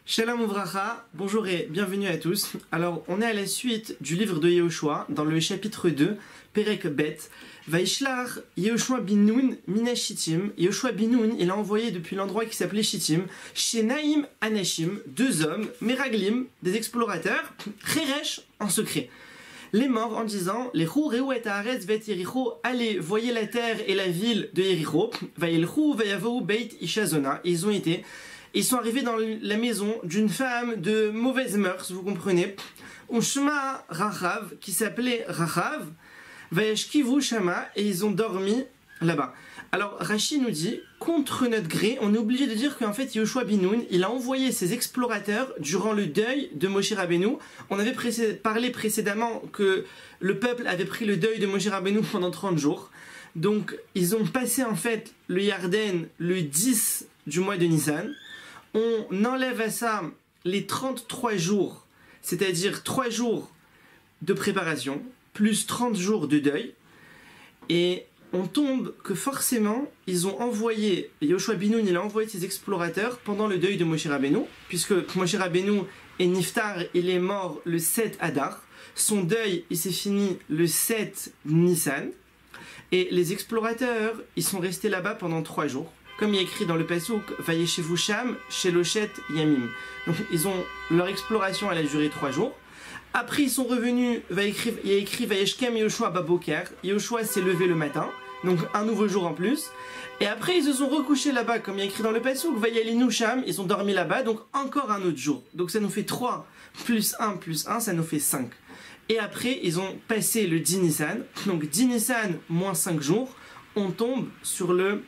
Shalom Uvracha, bonjour et bienvenue à tous. Alors on est à la suite du livre de Yehoshua, dans le chapitre 2, Perek Bet. Vaishlach Yehoshua bin Nun mina Shittim. Yehoshua bin Nun, il a envoyé depuis l'endroit qui s'appelait Shittim, Shenaim Anashim, deux hommes, Meraglim, des explorateurs, Cheresh en secret. Les morts en disant, les Chou Reu et Haaretz vet Yericho, allez, voyez la terre et la ville de Yericho, Vailchou Vayavou Beit Ishazona, et ils sont arrivés dans la maison d'une femme de mauvaise mœurs, vous comprenez, Ushma Rachav, qui s'appelait Rachav, Vayashkivu Shama, et ils ont dormi là-bas. Alors Rashi nous dit, contre notre gré, on est obligé de dire qu'en fait Yehoshua bin Nun, il a envoyé ses explorateurs durant le deuil de Moshe Rabbeinu. On avait parlé précédemment que le peuple avait pris le deuil de Moshe Rabbeinu pendant 30 jours. Donc ils ont passé en fait le Yarden le 10 du mois de Nissan. On enlève à ça les 33 jours, c'est-à-dire 3 jours de préparation, plus 30 jours de deuil, et on tombe que forcément, ils ont envoyé, Yehoshua bin Nun, il a envoyé ses explorateurs pendant le deuil de Moshe Rabbeinu, puisque Moshe Rabbeinu est Niftar, il est mort le 7 Adar, son deuil, il s'est fini le 7 Nissan, et les explorateurs, ils sont restés là-bas pendant 3 jours. Comme il y a écrit dans le Pasuk, Vayeshevu Sham, Sheloshet Yamim. Donc leur exploration, elle a duré 3 jours. Après, ils sont revenus, il y a écrit Vayeshkem Yehoshua Baboker. Yehoshua s'est levé le matin, donc un nouveau jour en plus. Et après, ils se sont recouchés là-bas, comme il y a écrit dans le Pasuk, Vayalinu Sham, ils ont dormi là-bas, donc encore un autre jour. Donc ça nous fait 3 plus 1, ça nous fait 5. Et après, ils ont passé le 10 Nissan. Donc 10 Nissan moins 5 jours, on tombe sur le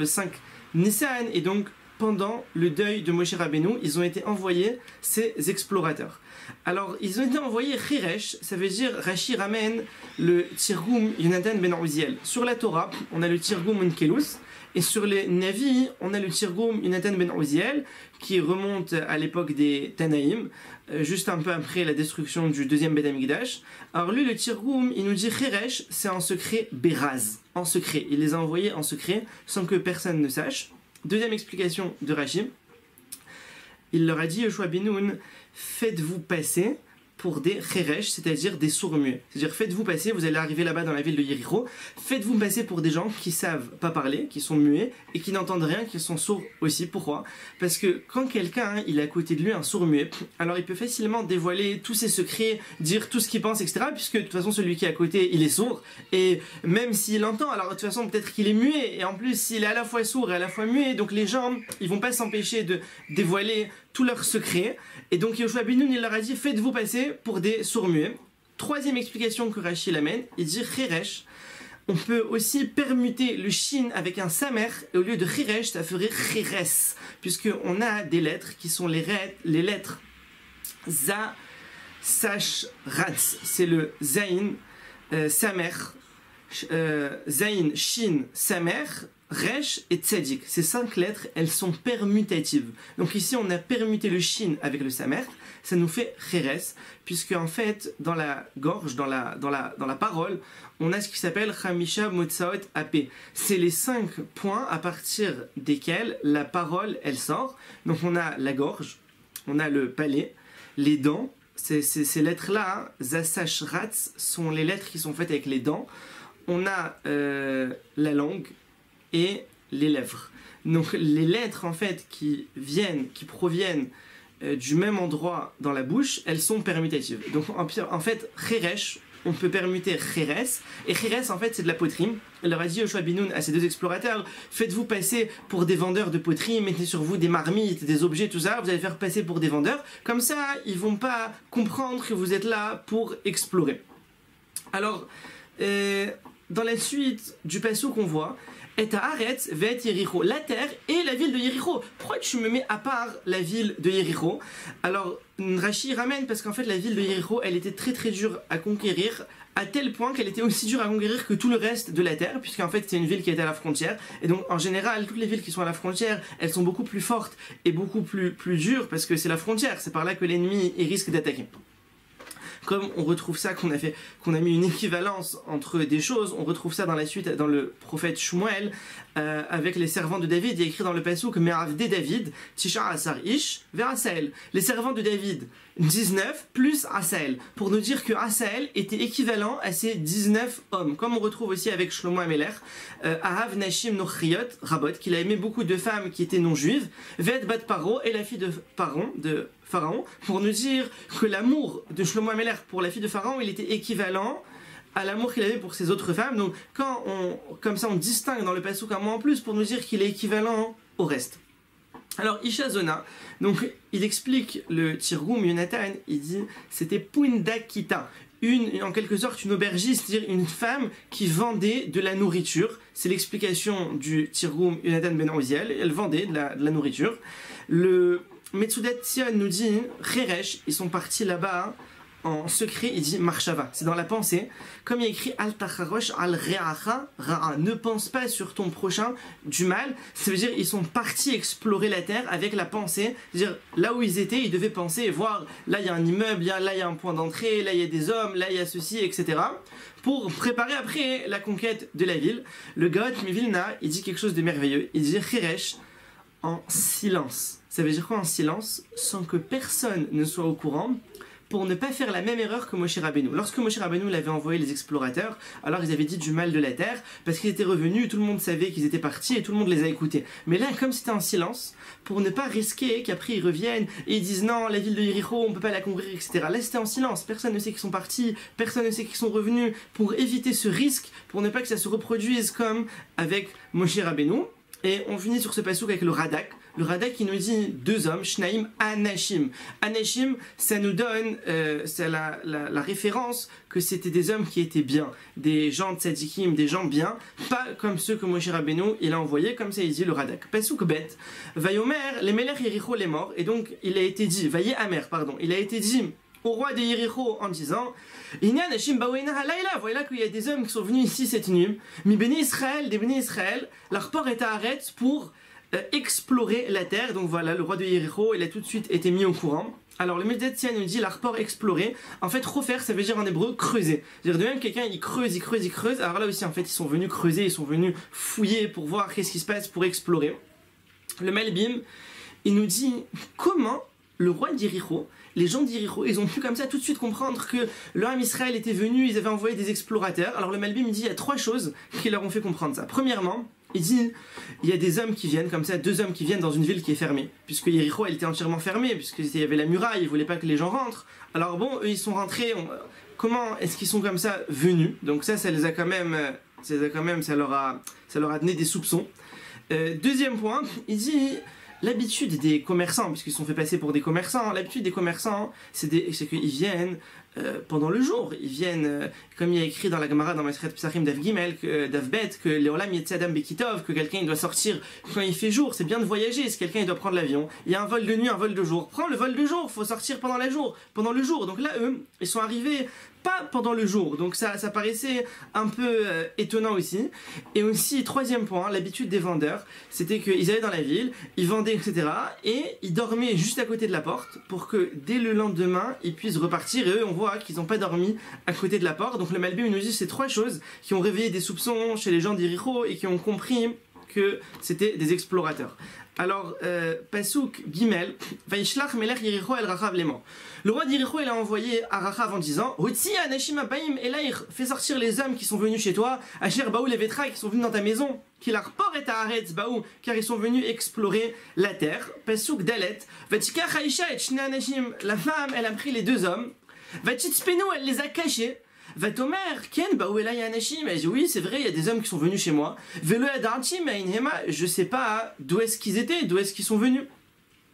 5 Nissan, et donc pendant le deuil de Moshe Rabbeinu, ils ont été envoyés ces explorateurs. Alors, ils ont été envoyés Cheresh, ça veut dire, Rashi ramène le Tirgum Yonatan ben Uziel. Sur la Torah, on a le Tirgum Onkelus, et sur les Navi, on a le Tirgum Yonatan ben Uziel, qui remonte à l'époque des Tanaïm, juste un peu après la destruction du deuxième Beth Amikdash. Alors lui, le Tirgum, il nous dit Cheresh, c'est en secret Beraz, en secret. Il les a envoyés en secret, sans que personne ne sache. Deuxième explication de Rashi, il leur a dit, Yehoshua bin Nun, faites-vous passer pour des cheresh, c'est-à-dire des sourds-muets. C'est-à-dire, faites-vous passer, vous allez arriver là-bas dans la ville de Yericho, faites-vous passer pour des gens qui savent pas parler, qui sont muets, et qui n'entendent rien, qui sont sourds aussi. Pourquoi? Parce que quand quelqu'un, il a à côté de lui un sourd-muet, alors il peut facilement dévoiler tous ses secrets, dire tout ce qu'il pense, etc. Puisque de toute façon, celui qui est à côté, il est sourd, et même s'il entend, alors de toute façon, peut-être qu'il est muet, et en plus, s'il est à la fois sourd et à la fois muet, donc les gens, ils vont pas s'empêcher de dévoiler tous leurs secrets. Et donc Yehoshua bin Nun, il leur a dit, faites-vous passer pour des sourds-muets. Troisième explication que Rashi l'amène, il dit Cheresh. On peut aussi permuter le shin avec un samer, et au lieu de Cheresh, ça ferait Cheres, puisqu'on a des lettres qui sont les lettres Za, Sash, Ratz. C'est le Zain, Samer, Zain, Shin, Samer, Resh et Tzadik. Ces 5 lettres, elles sont permutatives. Donc ici, on a permuté le Shin avec le Samer, ça nous fait Cheres, puisque en fait, dans la gorge, dans la parole, on a ce qui s'appelle Chamisha Motsaot Apé. C'est les 5 points à partir desquels la parole, elle sort. Donc on a la gorge, on a le palais, les dents. Ces lettres-là, Zasash Ratz, sont les lettres qui sont faites avec les dents. On a la langue et les lèvres. Donc les lettres en fait qui proviennent du même endroit dans la bouche, elles sont permutatives. Donc en fait, Cheresh, on peut permuter Cheres, et Cheres en fait c'est de la poterie. Il leur a dit Yehoshua bin Nun à ces deux explorateurs, faites-vous passer pour des vendeurs de poterie, mettez sur vous des marmites, des objets, tout ça, vous allez faire passer pour des vendeurs, comme ça ils vont pas comprendre que vous êtes là pour explorer. Alors, dans la suite du passouk qu'on voit, et Haaretz ve'et Yericho, la terre et la ville de Yericho. Pourquoi tu me mets à part la ville de Yericho? Alors, Rashi ramène parce qu'en fait, la ville de Yericho, elle était très très dure à conquérir, à tel point qu'elle était aussi dure à conquérir que tout le reste de la terre, puisqu'en fait, c'est une ville qui était à la frontière. Et donc, en général, toutes les villes qui sont à la frontière, elles sont beaucoup plus fortes et beaucoup plus dures parce que c'est la frontière. C'est par là que l'ennemi risque d'attaquer. Comme on retrouve ça, qu'on a mis une équivalence entre des choses, on retrouve ça dans la suite dans le prophète Shmuel avec les servants de David. Il y a écrit dans le passouk Me'avde David, Tisha Asar Ish, vers Asaël. Les servants de David, 19 plus Asaël, pour nous dire que Asaël était équivalent à ces 19 hommes. Comme on retrouve aussi avec Shlomo Ameler, Ahav Nashim Nochriot, Rabot, qu'il a aimé beaucoup de femmes qui étaient non-juives, Ved Bat Paro, et la fille de Pharaon, pour nous dire que l'amour de Shlomo Ameler pour la fille de Pharaon, il était équivalent à l'amour qu'il avait pour ses autres femmes. Donc comme ça on distingue dans le passouk un mot en plus pour nous dire qu'il est équivalent au reste. Alors Isha Zona, donc il explique le Tirgoum Yonatan, il dit c'était Pundakita, en quelque sorte une aubergiste, c'est-à-dire une femme qui vendait de la nourriture. C'est l'explication du Tirgoum Yonatan Ben Oziel, elle vendait de la nourriture. Le Metsudat Sion nous dit, Cheresh, ils sont partis là-bas en secret, il dit Marshava, c'est dans la pensée, comme il y a écrit Al Tacharosh Al Re'acha Ra'a, ne pense pas sur ton prochain du mal, ça veut dire ils sont partis explorer la terre avec la pensée, c'est-à-dire là où ils étaient, ils devaient penser et voir, là il y a un immeuble, là il y a un point d'entrée, là il y a des hommes, là il y a ceci, etc. pour préparer après la conquête de la ville. Le Gaon Mivilna, il dit quelque chose de merveilleux, il dit Cheresh en silence. Ça veut dire quoi en silence? Sans que personne ne soit au courant, pour ne pas faire la même erreur que Moshe Rabbeinu. Lorsque Moshe Rabbeinu l'avait envoyé les explorateurs, alors ils avaient dit du mal de la terre, parce qu'ils étaient revenus, tout le monde savait qu'ils étaient partis et tout le monde les a écoutés. Mais là, comme c'était en silence, pour ne pas risquer qu'après ils reviennent et ils disent non, la ville de Yericho, on peut pas la conquérir, etc. Là, c'était en silence, personne ne sait qu'ils sont partis, personne ne sait qu'ils sont revenus, pour éviter ce risque, pour ne pas que ça se reproduise comme avec Moshe Rabbeinu. Et on finit sur ce passouk avec le Radak. Le Radak qui nous dit deux hommes, Shnaim Anashim. Anashim, ça nous donne c'est la référence que c'était des hommes qui étaient bien, des gens tzadikim, des gens bien, pas comme ceux que Moshe Rabbeinu il a envoyés, comme ça il dit le Radak. Passouk bet, Vayomer, les Melech Yericho les morts, et donc il a été dit, Vaye Amer, pardon, il a été dit au roi de Yericho en disant voilà qu'il y a des hommes qui sont venus ici cette nuit, mi béni Israël, des béni Israël, leur port est à Haaretz pour explorer la terre. Donc voilà, le roi de Yericho, il a tout de suite été mis au courant. Alors le Médiaticien nous dit l'arport explorer. En fait, refaire, ça veut dire en hébreu creuser. C'est-à-dire de même quelqu'un il creuse. Alors là aussi en fait ils sont venus creuser, ils sont venus fouiller pour voir qu'est-ce qui se passe, pour explorer. Le Malbim, il nous dit comment le roi d'Yericho, les gens d'Yericho, ils ont pu comme ça tout de suite comprendre que le Ham Israël était venu, ils avaient envoyé des explorateurs. Alors le Malbim dit il y a trois choses qui leur ont fait comprendre ça. Premièrement, il dit il y a des hommes qui viennent comme ça, deux hommes qui viennent dans une ville qui est fermée, puisque Yericho elle était entièrement fermée, puisqu'il y avait la muraille, ils voulaient pas que les gens rentrent. Alors bon, eux ils sont rentrés, comment est-ce qu'ils sont comme ça venus? Donc ça les a quand même, ça leur a donné des soupçons. Deuxième point, il dit l'habitude des commerçants, puisqu'ils se sont fait passer pour des commerçants, l'habitude des commerçants, c'est qu'ils viennent pendant le jour. Ils viennent, comme il y a écrit dans la Gemara, dans Masechet Psachim d'Av Gimel, d'Av Bet, que Leolam Yetzadam Bekitov, que quelqu'un il doit sortir quand il fait jour. C'est bien de voyager, si quelqu'un il doit prendre l'avion. Il y a un vol de nuit, un vol de jour. Prends le vol de jour, faut sortir pendant le jour. Donc là, eux, ils sont arrivés pas pendant le jour, donc ça paraissait un peu étonnant aussi. Et aussi, troisième point, l'habitude des vendeurs, c'était qu'ils allaient dans la ville, ils vendaient, etc. Et ils dormaient juste à côté de la porte pour que dès le lendemain, ils puissent repartir. Et eux, on voit qu'ils n'ont pas dormi à côté de la porte. Donc le Malbim nous dit ces trois choses qui ont réveillé des soupçons chez les gens d'Yericho et qui ont compris que c'était des explorateurs. Alors, Passouk Gimel, Vaishlach Melech Yericho el Rachav Léman. Le roi d'Yericho, il a envoyé à Rachav en disant Hotsi Anashim Abaim Elaïr, fais sortir les hommes qui sont venus chez toi, Asher Baou Levetra, qui sont venus dans ta maison, qu'il a report et à Haaretz Baou, car ils sont venus explorer la terre. Passouk Dalet, Vatika Chaïcha et Shne Anashim, la femme, elle a pris les deux hommes, Vatitspenu, elle les a cachés. Vatomer, Ken, Baouela Yanashim, elle dit oui, c'est vrai, il y a des hommes qui sont venus chez moi. Velo Adartim, Ainhema, je sais pas d'où est-ce qu'ils étaient, d'où est-ce qu'ils sont venus.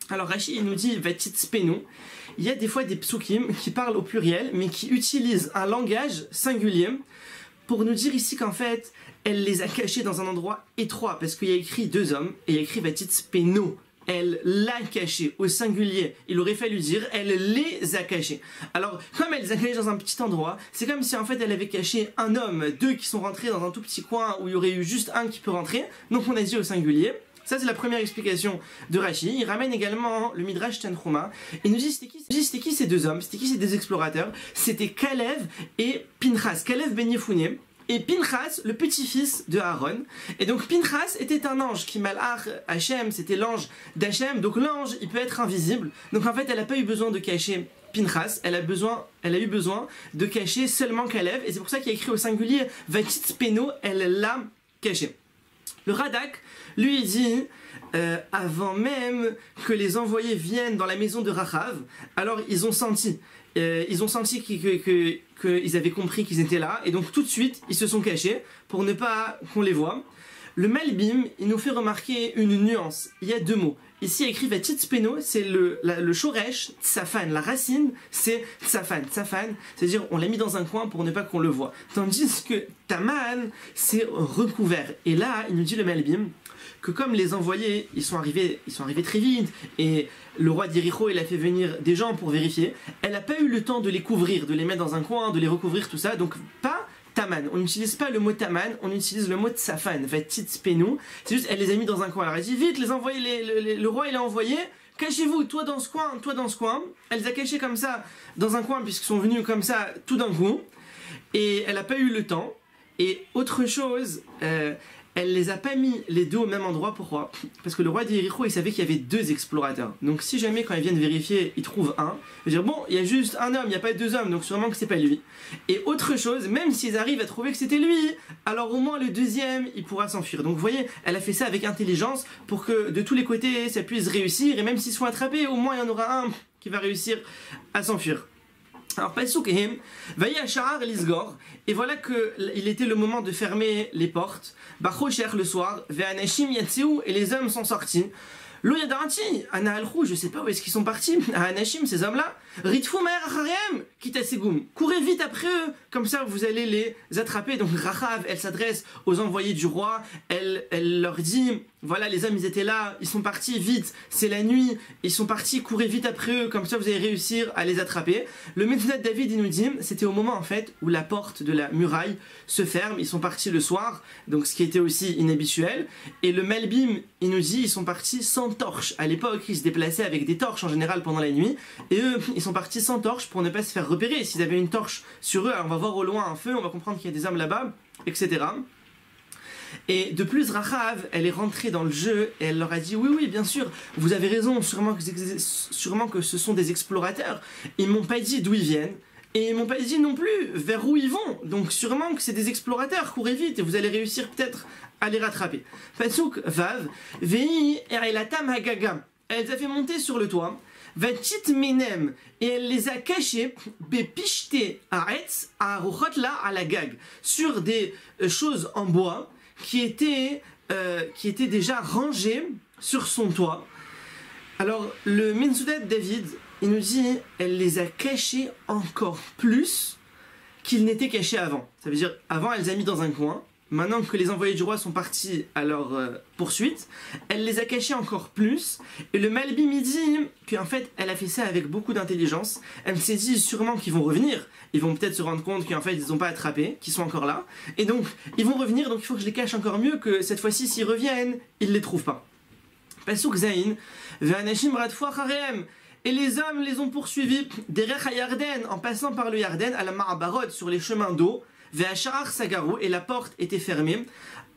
Alors Rashi, il nous dit Vatitspenu, il y a des fois des psukim qui parlent au pluriel, mais qui utilisent un langage singulier pour nous dire ici qu'en fait, elle les a cachés dans un endroit étroit, parce qu'il y a écrit 2 hommes, et il y a écrit Vatitz Peno. Elle l'a caché au singulier. Il aurait fallu dire elle les a cachés. Alors, comme elle les a cachés dans un petit endroit, c'est comme si en fait elle avait caché un homme, 2 qui sont rentrés dans un tout petit coin où il y aurait eu juste un qui peut rentrer. Donc on a dit au singulier. Ça, c'est la première explication de Rashi. Il ramène également le Midrash Tanchuma. Il nous dit c'était qui ces 2 hommes, c'était qui ces 2 explorateurs. C'était Kalev et Pinchas. Kalev ben Yefouné. Et Pinchas, le petit-fils de Aaron. Et donc Pinchas était un ange qui malach Hachem, c'était l'ange d'Hachem. Donc l'ange, il peut être invisible. Donc en fait, elle n'a pas eu besoin de cacher Pinchas, elle a eu besoin de cacher seulement Kalev. Et c'est pour ça qu'il y a écrit au singulier Vatitz Peno, elle l'a caché. Le Radak, lui, il dit avant même que les envoyés viennent dans la maison de Rachav, alors ils ont senti qu'ils avaient compris qu'ils étaient là, et donc tout de suite ils se sont cachés pour ne pas qu'on les voie. Le Malbim, il nous fait remarquer une nuance. Il y a 2 mots. Ici, il y a écrit Vatitz Peno, c'est le shoresh, tsafan. La racine, c'est tsafan. Tsafan, c'est-à-dire on l'a mis dans un coin pour ne pas qu'on le voie. Tandis que taman, c'est recouvert. Et là, il nous dit le Malbim que comme les envoyés, ils sont arrivés très vite, et le roi d'Yericho, il a fait venir des gens pour vérifier, elle n'a pas eu le temps de les couvrir, de les mettre dans un coin, de les recouvrir, tout ça, donc pas taman. On n'utilise pas le mot taman, on utilise le mot tsafan, Vatitz Peno. C'est juste, elle les a mis dans un coin. Alors elle dit vite, les envoyés, le roi il a envoyé, cachez-vous, toi dans ce coin, toi dans ce coin. Elle les a cachés comme ça dans un coin puisqu'ils sont venus comme ça tout d'un coup. Et elle n'a pas eu le temps. Et autre chose, elle les a pas mis les 2 au même endroit. Pourquoi? Parce que le roi d'Yericho, il savait qu'il y avait 2 explorateurs. Donc si jamais quand ils viennent vérifier, ils trouvent un, ils vont dire bon, il y a juste un homme, il n'y a pas 2 hommes, donc sûrement que c'est pas lui. Et autre chose, même s'ils arrivent à trouver que c'était lui, alors au moins le 2e, il pourra s'enfuir. Donc vous voyez, elle a fait ça avec intelligence pour que de tous les côtés, ça puisse réussir. Et même s'ils sont attrapés, au moins il y en aura un qui va réussir à s'enfuir. Alors, Pasukehim, Vayashar Lisgor, et voilà qu'il était le moment de fermer les portes. Bachocher le soir, Ve'anashim Yatseu, et les hommes sont sortis. Lo Yadarati, Ana Alchou, je sais pas où est-ce qu'ils sont partis, à Anashim, ces hommes-là. Ritfou Me'er Acharem, Kitasegum, courez vite après eux, comme ça vous allez les attraper. Donc Rachav, elle s'adresse aux envoyés du roi, elle leur dit, voilà les hommes ils étaient là, ils sont partis vite, c'est la nuit, ils sont partis, courez vite après eux, comme ça vous allez réussir à les attraper. Le Metzudat David il nous dit, c'était au moment en fait où la porte de la muraille se ferme, ils sont partis le soir, donc ce qui était aussi inhabituel, et le Malbim il nous dit, ils sont partis sans torche. À l'époque ils se déplaçaient avec des torches en général pendant la nuit, et eux ils sont partis sans torche pour ne pas se faire repérer. S'ils avaient une torche sur eux, alors on va voir au loin un feu, on va comprendre qu'il y a des hommes là-bas, etc. Et de plus, Rachav, elle est rentrée dans le jeu et elle leur a dit oui, bien sûr, vous avez raison, sûrement que ce sont des explorateurs. Ils m'ont pas dit d'où ils viennent et ils m'ont pas dit non plus vers où ils vont. Donc sûrement que c'est des explorateurs, courez vite et vous allez réussir peut-être à les rattraper. Pasuk Vav, Vei Erelatam Hagaga. Elle les a fait monter sur le toit. Vatit Menem, et elle les a cachés, Bepishte Aretz, Aruchotla à la gag, sur des choses en bois qui étaient déjà rangées sur son toit. Alors, le Metzudat David, il nous dit, elle les a cachés encore plus qu'ils n'étaient cachés avant. Ça veut dire, avant, elle les a mis dans un coin. Maintenant que les envoyés du roi sont partis à leur poursuite, elle les a cachés encore plus. Et le Malbim il dit qu'en fait, elle a fait ça avec beaucoup d'intelligence. Elle s'est dit sûrement qu'ils vont revenir. Ils vont peut-être se rendre compte qu'en fait, ils ne ont pas attrapé, qu'ils sont encore là. Et donc, ils vont revenir, donc il faut que je les cache encore mieux, que cette fois-ci, s'ils reviennent, ils ne les trouvent pas. Pasuk Zain, Ve'anashim radfou acharem. Et les hommes les ont poursuivis, derech ha-Yarden, en passant par le Yarden, à la Ma'abarot, sur les chemins d'eau. Ve'ashar Sagaru, et la porte était fermée.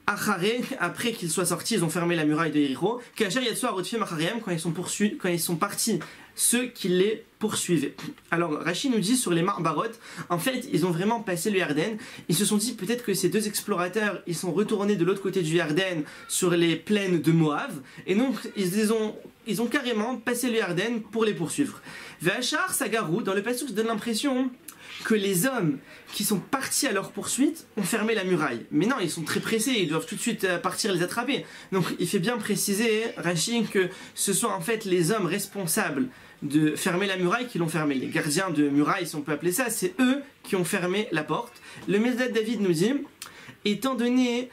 Acharé, après qu'ils soient sortis, ils ont fermé la muraille de Yericho. Kacher Yatsu Arotfim Acharem, quand ils sont partis, ceux qui les poursuivaient. Alors Rashi nous dit sur les Ma'abarot, en fait, ils ont vraiment passé le Yarden. Ils se sont dit peut-être que ces 2 explorateurs, ils sont retournés de l'autre côté du Yarden, sur les plaines de Moab. Et donc, ils les ont ils ont carrément passé le Yarden pour les poursuivre. Ve'achar Sagarou, dans le passage, donne l'impression que les hommes qui sont partis à leur poursuite ont fermé la muraille. Mais non, ils sont très pressés, ils doivent tout de suite partir les attraper. Donc il fait bien préciser, Rashi, que ce sont en fait les hommes responsables de fermer la muraille qui l'ont fermé. Les gardiens de muraille, si on peut appeler ça, c'est eux qui ont fermé la porte. Le Mesdad David nous dit, étant donné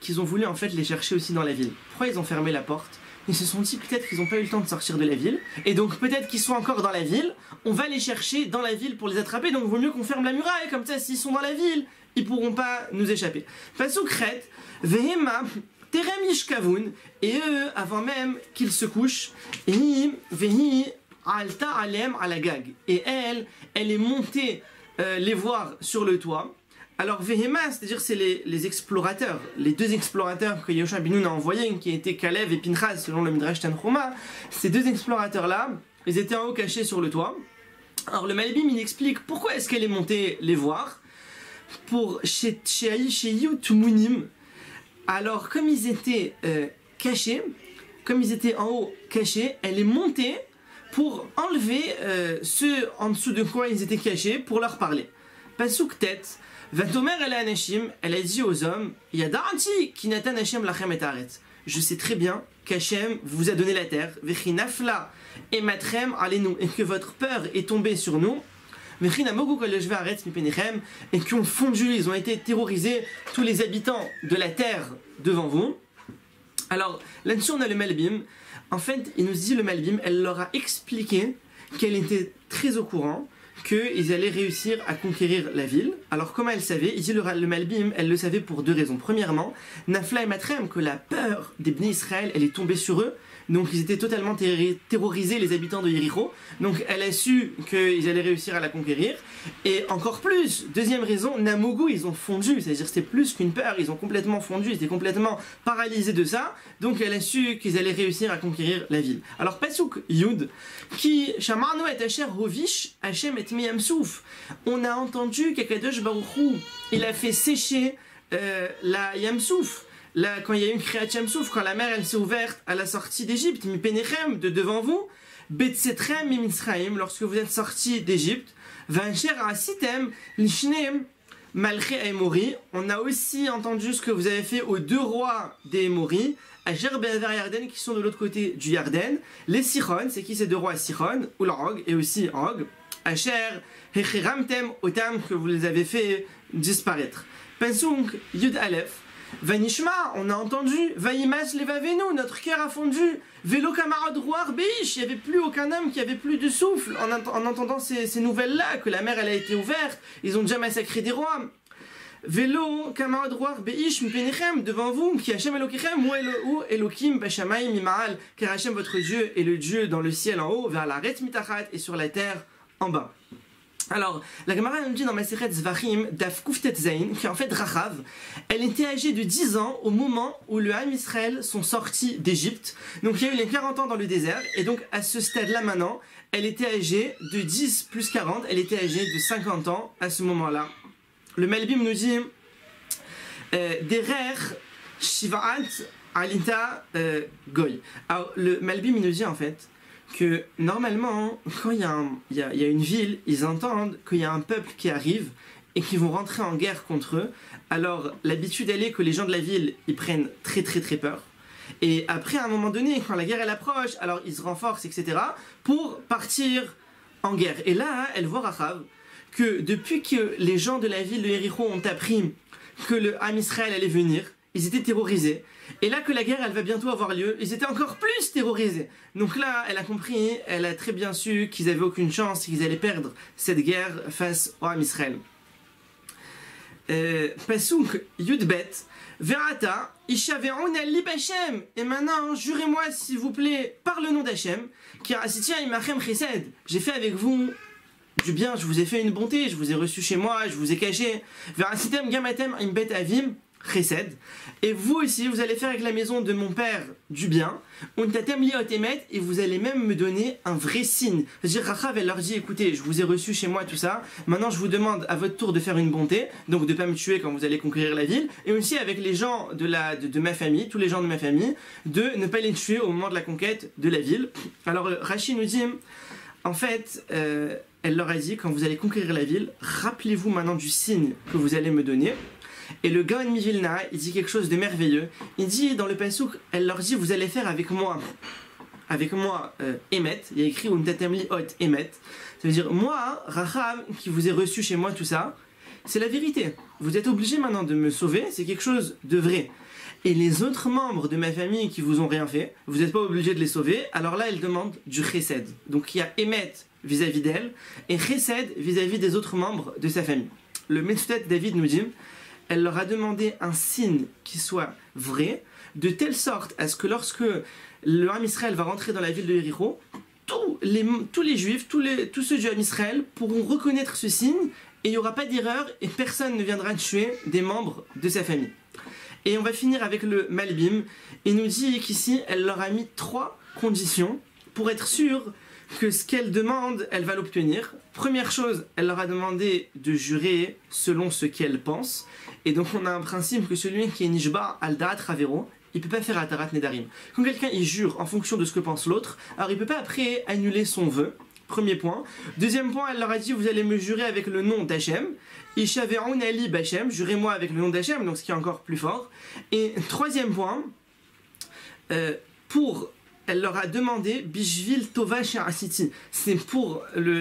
qu'ils ont voulu en fait les chercher aussi dans la ville, pourquoi ils ont fermé la porte? Ils se sont dit peut-être qu'ils n'ont pas eu le temps de sortir de la ville, et donc peut-être qu'ils sont encore dans la ville, on va les chercher dans la ville pour les attraper, donc il vaut mieux qu'on ferme la muraille, comme ça s'ils sont dans la ville, ils pourront pas nous échapper. Pasuk Chet, Vehema, Terem Yishkavun, et eux, avant même qu'ils se couchent, Vehi, Alta Alem Alagag, et elle est montée les voir sur le toit. Alors Vehema, c'est-à-dire c'est les explorateurs, les deux explorateurs que Yehoshua ben Nun a envoyés, qui étaient Kalev et Pinchas selon le Midrash Tanchuma. Ces deux explorateurs-là, ils étaient en haut cachés sur le toit. Alors le Malbim il explique pourquoi est-ce qu'elle est montée les voir. Pour chez Yut Munim. Alors comme ils étaient cachés, comme ils étaient en haut cachés, elle est montée pour enlever ceux en dessous de quoi ils étaient cachés pour leur parler. Pasuk tête. Vatomer elle a Anashim, elle a dit aux hommes, Yadarati ki natan Hashem lachem et haaretz. Je sais très bien qu'Hachem vous a donné la terre, Vechi nafla et matrem alenu, et que votre peur est tombée sur nous, Vechi namogu kol yoshvei haaretz mipenechem, et qui ont fondu, ils ont été terrorisés, tous les habitants de la terre devant vous. Alors là-dessus on a le Malbim. En fait, il nous dit le Malbim, elle leur a expliqué qu'elle était très au courant qu'ils allaient réussir à conquérir la ville. Alors comment elle savait? Il dit le Malbim, elle le savait pour deux raisons. Premièrement, Nafla et Matrem, que la peur des Bnei Israël, elle est tombée sur eux. Donc ils étaient totalement terrorisés, les habitants de Yéricho. Donc elle a su qu'ils allaient réussir à la conquérir. Et encore plus, deuxième raison, Namogu, ils ont fondu. C'est-à-dire c'était plus qu'une peur, ils ont complètement fondu, ils étaient complètement paralysés de ça. Donc elle a su qu'ils allaient réussir à conquérir la ville. Alors Pasuk Yud, qui Shamarno et Asher Hovish, Hashem et Miyamsouf. On a entendu qu'Akadosh Baruch Hu, il a fait sécher la Yamsouf. Là, quand il y a eu une Kriyat Yamsouf, quand la mer elle s'est ouverte à la sortie d'Égypte, mi penechem, de devant vous, betsetrem mi Mitzraim, lorsque vous êtes sortis d'Égypte, vancher asitem lishneem malché Aemori. On a aussi entendu ce que vous avez fait aux deux rois des Émori, Asher be'aver Yarden, qui sont de l'autre côté du Yarden, les Sichon, c'est qui ces deux rois Sichon, ou l'Orog, et aussi Og, Asher hechiramtem otam, que vous les avez fait disparaître. Pensunk Yud Aleph. Vanishma, on a entendu, Vayimas levavenu, notre cœur a fondu, Vélo camarade roar beish, il n'y avait plus aucun homme qui avait plus de souffle en entendant ces nouvelles-là, que la mer elle a été ouverte, ils ont déjà massacré des rois. Vélo camarade roar beish, mipenechem, devant vous, qui Hashem Elokechem, ou Elokim, Bashamayim, Mimaal, car Hashem votre Dieu est le Dieu dans le ciel en haut, vers la Retz Mitachat et sur la terre en bas. Alors, la Gemara nous dit dans Masechet Zvachim, Daf Kuftet Zain, qu'en fait Rachav, elle était âgée de 10 ans au moment où le Ham Israël sont sortis d'Égypte. Donc il y a eu les 40 ans dans le désert, et donc à ce stade-là maintenant, elle était âgée de 10 plus 40, elle était âgée de 50 ans à ce moment-là. Le Malbim nous dit, Derer Shivaat Alita Goy. Alors le Malbim il nous dit en fait, que normalement, quand il y a une ville, ils entendent qu'il y a un peuple qui arrive et qu'ils vont rentrer en guerre contre eux. Alors l'habitude elle est que les gens de la ville, ils prennent très très très peur. Et après, à un moment donné, quand la guerre elle approche, alors ils se renforcent, etc. pour partir en guerre. Et là, elle voit Rachav que depuis que les gens de la ville de Yéricho ont appris que le Ham Israël allait venir, ils étaient terrorisés. Et là que la guerre elle va bientôt avoir lieu, ils étaient encore plus terrorisés. Donc là, elle a compris, elle a très bien su qu'ils avaient aucune chance, qu'ils allaient perdre cette guerre face au Ham Israël. Pasuk Yudbet, Verata, Ishave'una li b'Hashem. Et maintenant, jurez-moi s'il vous plaît, par le nom d'Hachem, car Asitia imachem chesed. J'ai fait avec vous du bien, je vous ai fait une bonté, je vous ai reçu chez moi, je vous ai caché. Verasitem gamatem imbet avim. chesed. Et vous aussi, vous allez faire avec la maison de mon père du bien. Et vous allez même me donner un vrai signe. C'est-à-dire, Rachav, elle leur dit, écoutez, je vous ai reçu chez moi, tout ça. Maintenant, je vous demande à votre tour de faire une bonté. Donc, de ne pas me tuer quand vous allez conquérir la ville. Et aussi avec les gens de ma famille, tous les gens de ma famille, de ne pas les tuer au moment de la conquête de la ville. Alors, Rashi nous dit, en fait, elle leur a dit, quand vous allez conquérir la ville, rappelez-vous maintenant du signe que vous allez me donner. Et le Gaon Mivilna, il dit quelque chose de merveilleux. Il dit dans le Passouk, elle leur dit, vous allez faire avec moi, Emet. Il y a écrit Untatemli Hot Emet. Ça veut dire, moi, Rachav, qui vous ai reçu chez moi, tout ça, c'est la vérité. Vous êtes obligés maintenant de me sauver, c'est quelque chose de vrai. Et les autres membres de ma famille qui vous ont rien fait, vous n'êtes pas obligés de les sauver. Alors là, elle demande du chesed. Donc il y a Emet vis-à-vis d'elle et chesed vis-à-vis des autres membres de sa famille. Le Metzudat David nous dit, elle leur a demandé un signe qui soit vrai, de telle sorte à ce que lorsque le Ham Israël va rentrer dans la ville de Jéricho, tous les juifs, tous ceux du Ham Israël pourront reconnaître ce signe et il n'y aura pas d'erreur et personne ne viendra tuer des membres de sa famille. Et on va finir avec le Malbim. Il nous dit qu'ici, elle leur a mis 3 conditions pour être sûre que ce qu'elle demande, elle va l'obtenir. Première chose, elle leur a demandé de jurer selon ce qu'elle pense. Et donc on a un principe que celui qui est Nishba al-Da'at Ravero, il ne peut pas faire Atarat Nedarim. Quand quelqu'un il jure en fonction de ce que pense l'autre, alors il ne peut pas après annuler son vœu. Premier point. Deuxième point, elle leur a dit, vous allez me jurer avec le nom d'Hachem. Ishave'un Ali B'Hachem, jurez-moi avec le nom d'Hachem, donc ce qui est encore plus fort. Et troisième point, elle leur a demandé Bishvil Tova Asiti, c'est pour le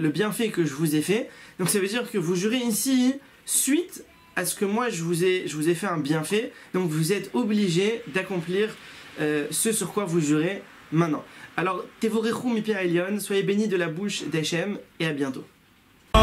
bienfait que je vous ai fait. Donc ça veut dire que vous jurez ici suite à ce que moi je vous ai fait un bienfait. Donc vous êtes obligés d'accomplir ce sur quoi vous jurez maintenant. Alors, Tevorechu Mipi Elion, soyez bénis de la bouche d'Hachem et à bientôt. Kol